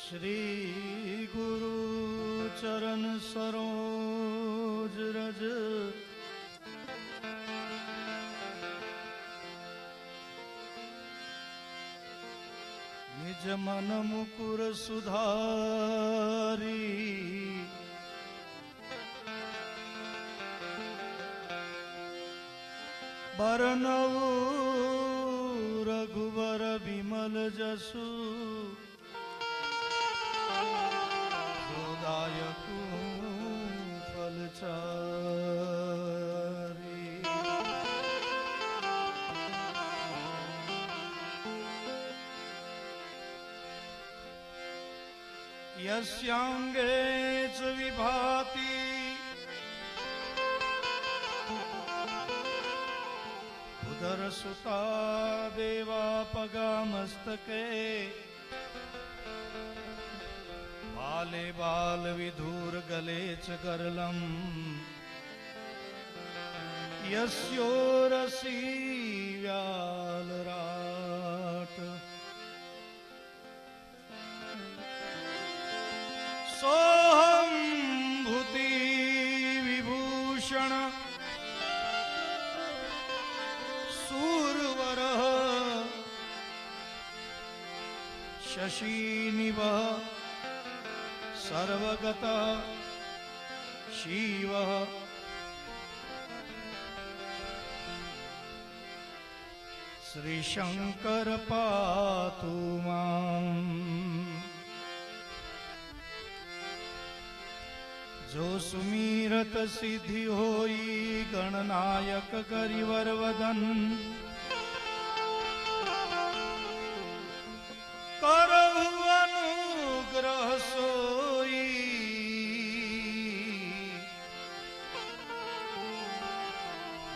श्री गुरु चरण सरोज रज निज मन मुकुर सुधारी बरनऊ रघुवर विमल जसु दायकु फलचारी यस्यांगे च विभाति उदरसुता देवापगामस्तके बाले बाल विधूर गले च करलम यस्योरसी व्यालराट सोहम भूति विभूषण सूरवर शशिनिभ सर्वगत शिव श्री शंकर पातु मां जो सुमीरत सिद्धि होई गणनायक करिवर वदन करहु अनुग्रह सोई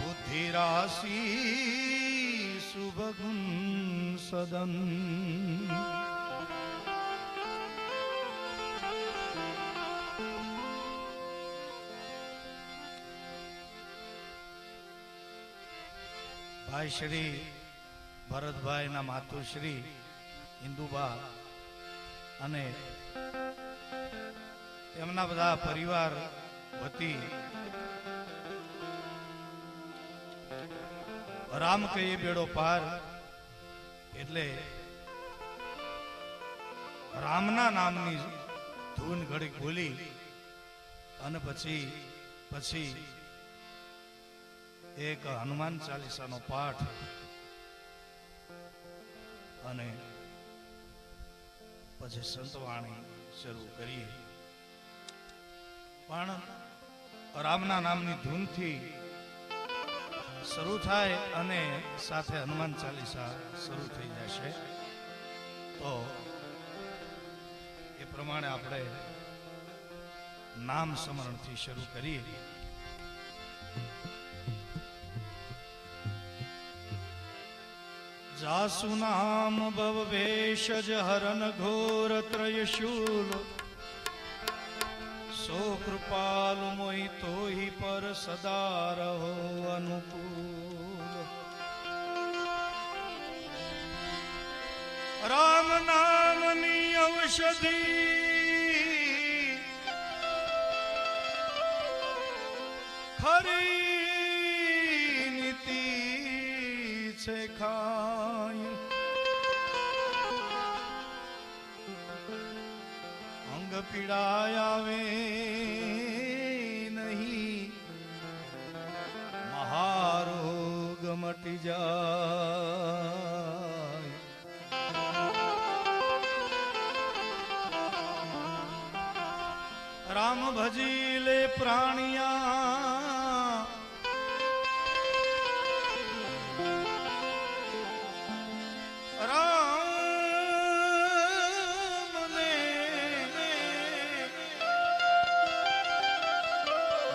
बुद्धि राशि शुभ गुण सदन भाई श्री भरतभाई ना मातुश्री इंदुबा અને તેમના બધા પરિવાર વતી રામ કહીએ બેડો પાર એટલે રામના નામની ધૂન ઘડીક બોલી અને પછી એક હનુમાન ચાલીસાનો પાઠ અને પછી સંતવાણી શરૂ કરીએ પણ રામના નામની ધૂનથી શરૂ થાય અને સાથે હનુમાન ચાલીસા શરૂ થઈ જશે તો એ પ્રમાણે આપણે નામ સ્મરણથી શરૂ કરીએ. जासु नाम भव भेषज हरन घोर त्रयशूल सो कृपालु मोहि तो ही पर सदा रहो अनुकूल. राम नाम नी औषधि खरी नीति से खाई अंग पीड़ायावे नहीं महारोग मटी जाए. राम भजीले प्राणिया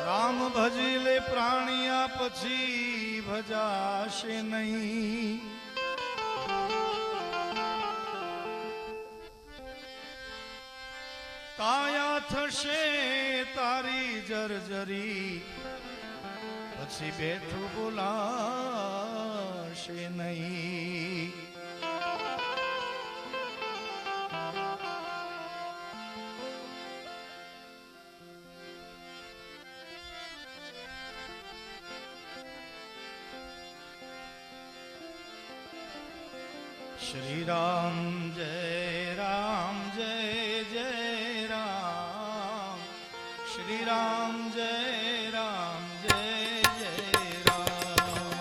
राम भजिले प्राणिया पछी भजाशे नहीं. काया थशे तारी जर्जरी पछी बेठू बोलाशे नहीं. શ્રી રામ જય રામ જય જય રામ શ્રી રામ જય રામ જય જય રામ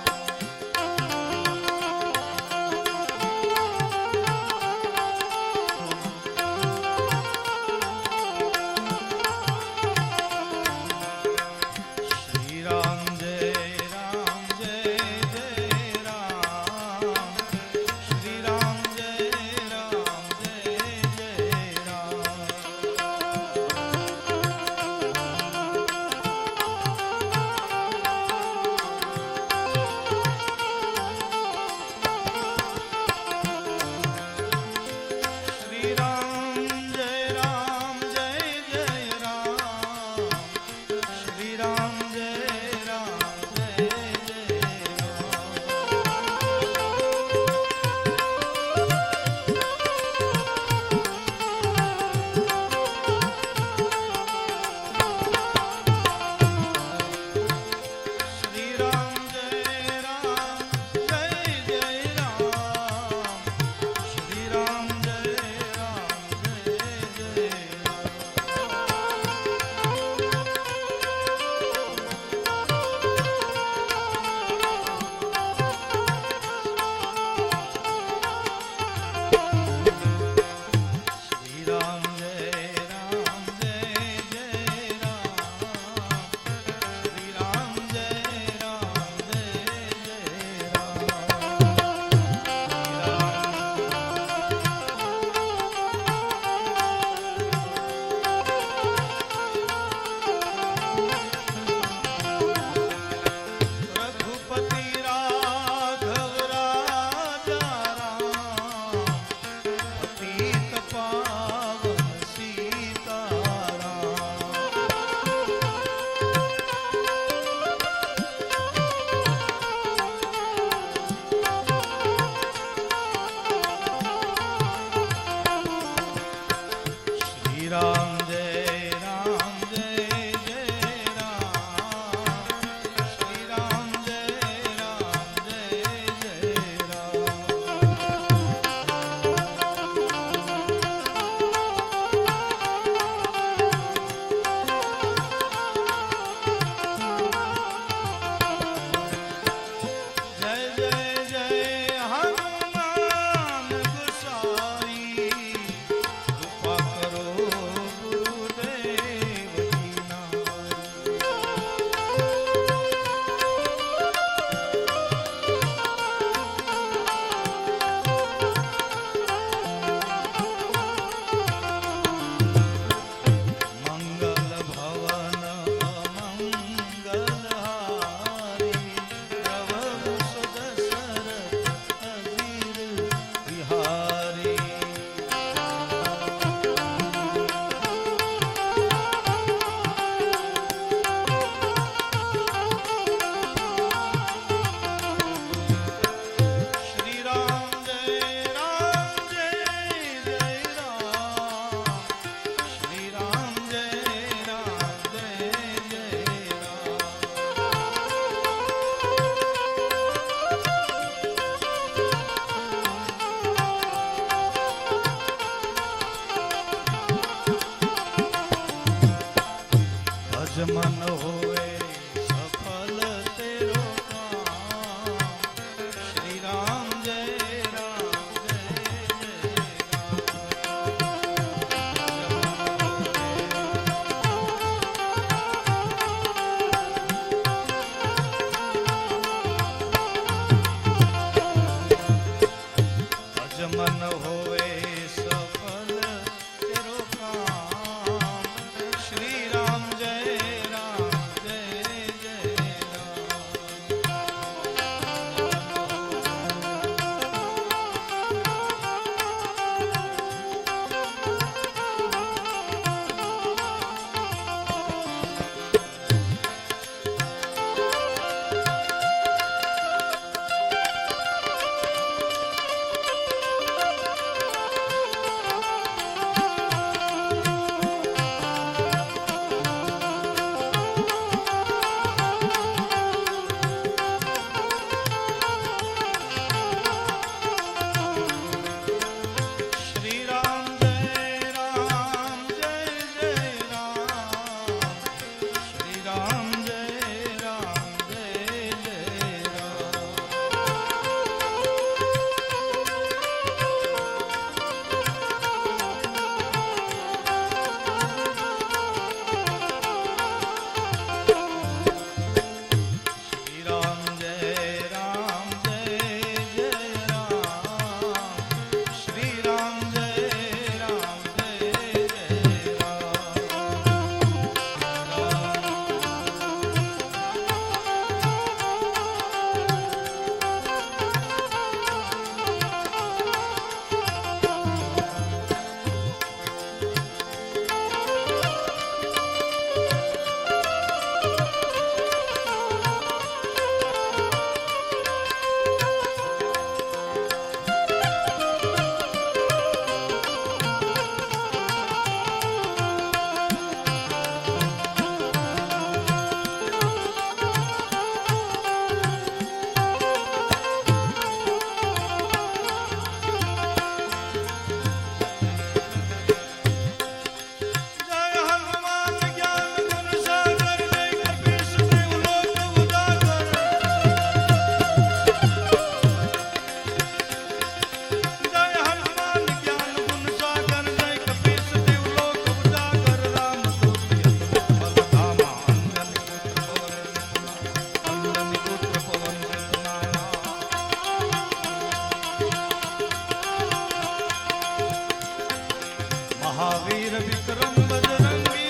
महावीर विक्रम बजरंगी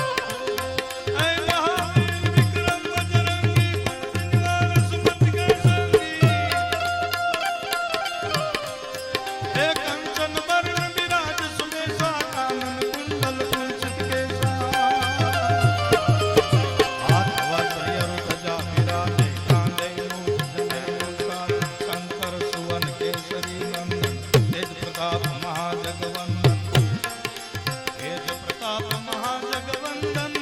ऐ महावीर विक्रम बजरंगी कुंवर सुमति के संगी हे कंचन वर्ण विराज सुबेसा कानन कुंडल कुंचित केसा हाथ वज्र यरु ध्वजा विराजे कांधे मूंछ जनेऊ साज शंकर सुवन केसरी नंदन तेज प्रताप महाजगवंदन तेज प्रताप महाजगवंदन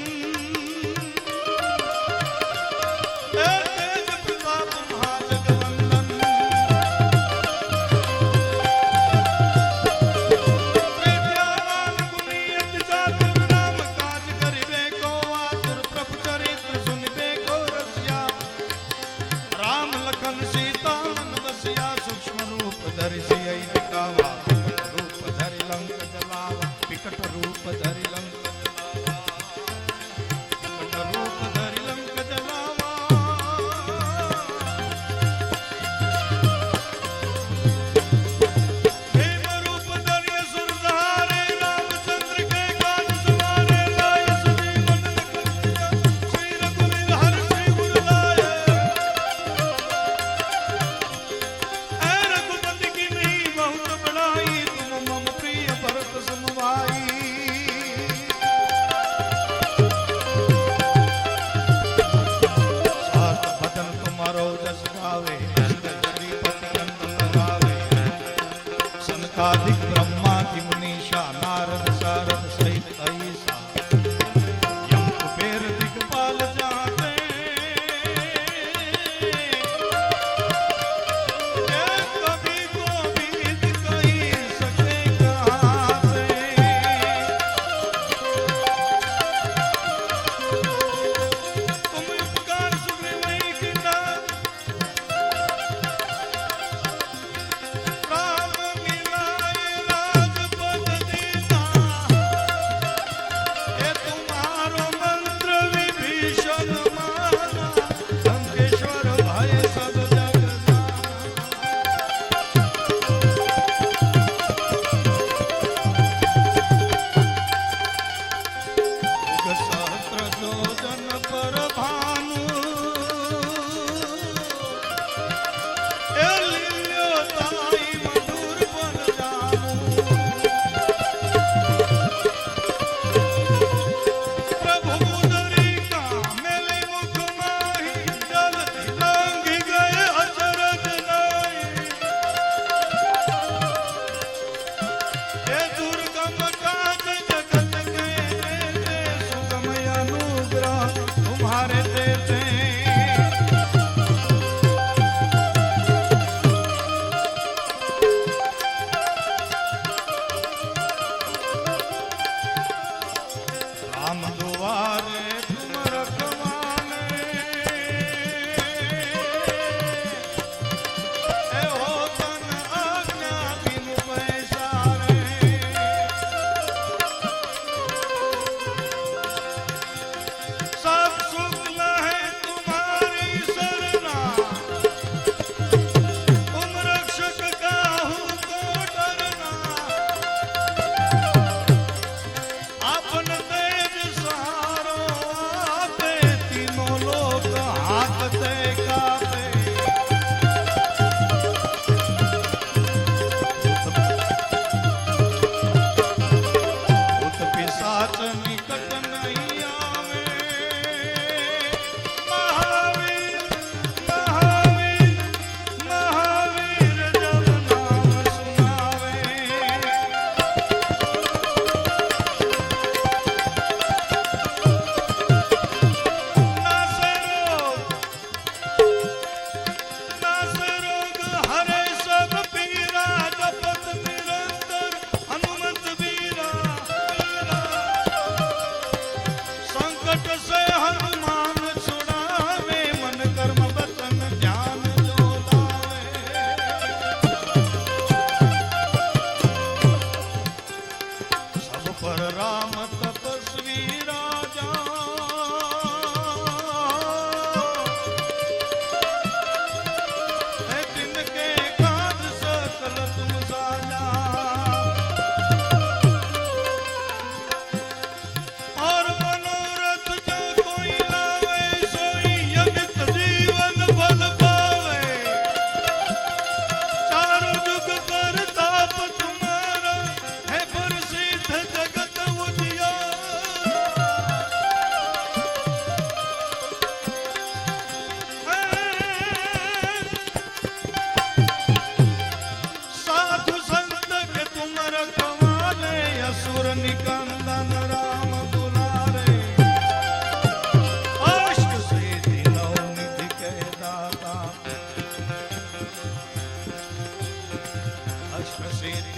तेज प्रताप महाजगवंदन विद्यावान गुणी अति चातुर नाम काज करिबे को आतुर प्रभु चरित्र सुनिबे को रसिया राम लखन सीता मन बसिया सूक्ष्म रूप धरि सियहि दिखावा रूप धरि लंक जलावा विकट रूप धरि लंक जलावा विकट रूप धरि लंक जलावा भीम रूप धरि असुर सहारे रामचंद्र के काज सवारे लाए सजीवन लखन श्री रघुवीर हर्षि उर लाए ऐ रघुपति की नहीं बहुत बड़ाई तुम मम प्रिय भरत सम भाई शास्त्र बदन तुम्हारो जस गावे श्रीपति नंदन लगावे सनकादिक ब्रह्मादि मुनीषा नारद सारद सहित अहिसा यम कुबेर दिगपाल जाते ये कभी गोविंद कही सके कहाँ से तुम उपकार सुग्रीवहि कीन्हा राम मिलाए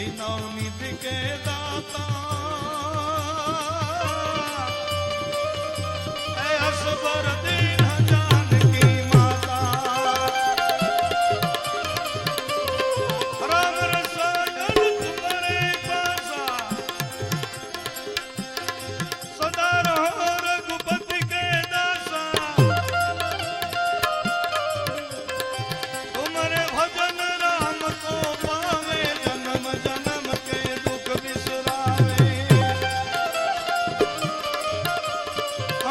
निधि के दाता ऐ असबर दीन जानकी माता राम रसायन तुम्हारे पासा सदा रहो रघुपति के दासा तुम्हारे भजन राम को पावे जन्म जन्म के दुख बिसरावे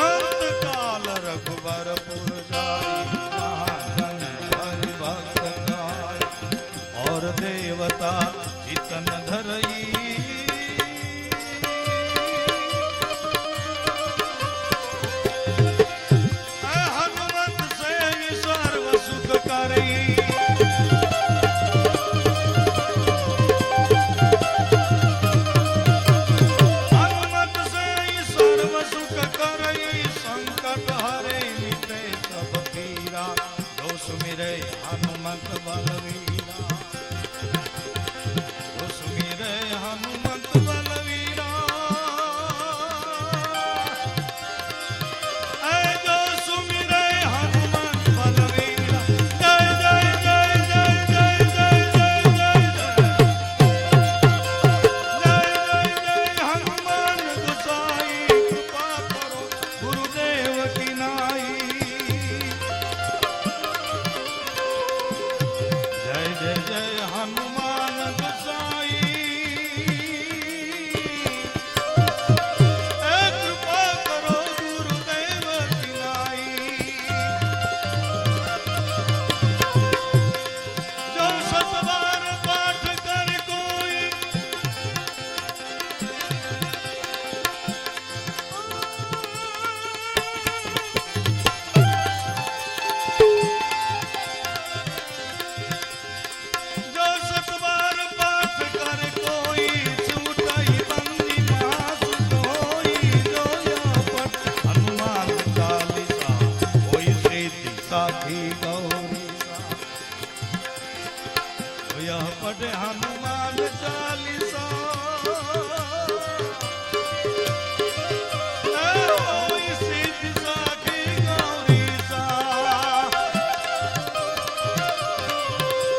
अंत काल रघुबरपुर जाई जहाँ जन हरि भक्त गाय और देवता चितन धरई हनुमत से सर्व सुख करई हनुमत से सर्व सुख करई संकट हरे मिटे सब पीरा जो सुमिरै हनुमत बलवीरा जो सुमिरै हनुमत बलवीरा ऐ जो सुमिरै हनुमत बलवीरा जय जय जय जय जय जय जय जय जय जय हनुमान गोसाई कृपा करो गुरुदेव की नाई जय जय जय हनुमान गोसाई ऐ कृपा करो गुरुदेव की नाई जो सतबार पाठ कर कोई जो सतबार पाठ कर कोई छूटई बंदी महासुख होई जो यह पठ हनुमान चालीसा होई सिद्धि साखी गौरी सा जो यह पठ हनुमान चालीसा होई सिद्धि साखी गौरी सा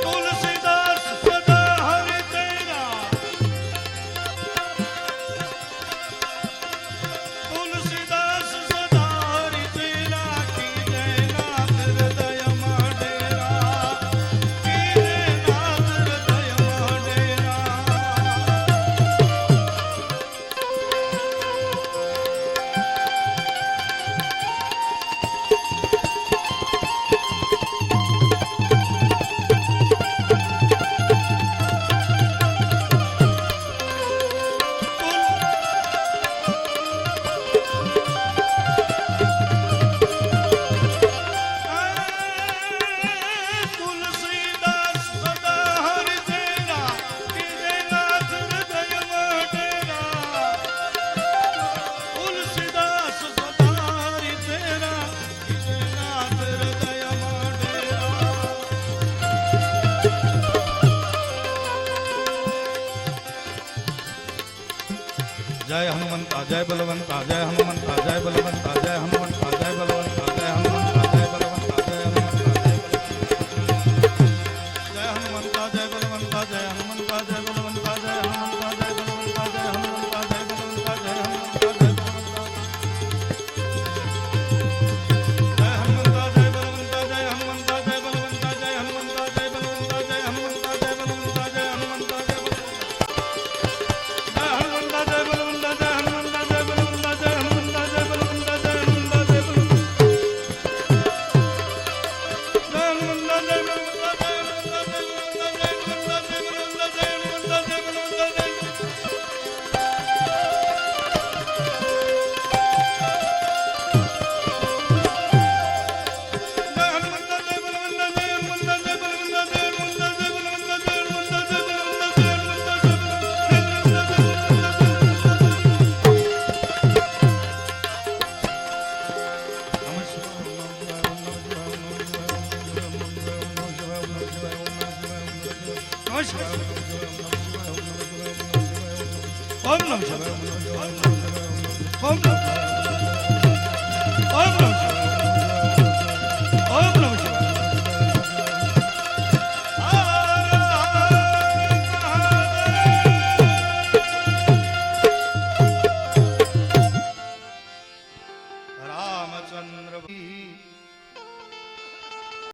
तुलसीदास सदा हरि तेरा तुलसीदास सदा हरि तेरा की जय नाथ हृदय डेरा की जय नाथ हृदय डेरा तुलसीदास सदा हरि तेरा की जय नाथ हृदय डेरा तुलसीदास सदा हरि तेरा की जय नाथ हृदय डेरा जय हनुमंता जय बलवंता जय हनुमंता जय बलवंता जय हनुमंता जय बलवंता जय हनुमंता जय बलवंता जय हनुमंता जय बलवंता जय हनुमंता जय बलवंता जय हनुमंता जय बलवंता जय हनुमंता जय बलवंता जय हनुमंता जय बलवंता जय हनुमंता जय बलवंता जय हनुमंता जय बलवंता जय हनुमंता जय बलवंता जय हनुमंता जय बलवंता जय हनुमंता जय बलवंता નમઃ શિવાય. ओम नमः शिवाय।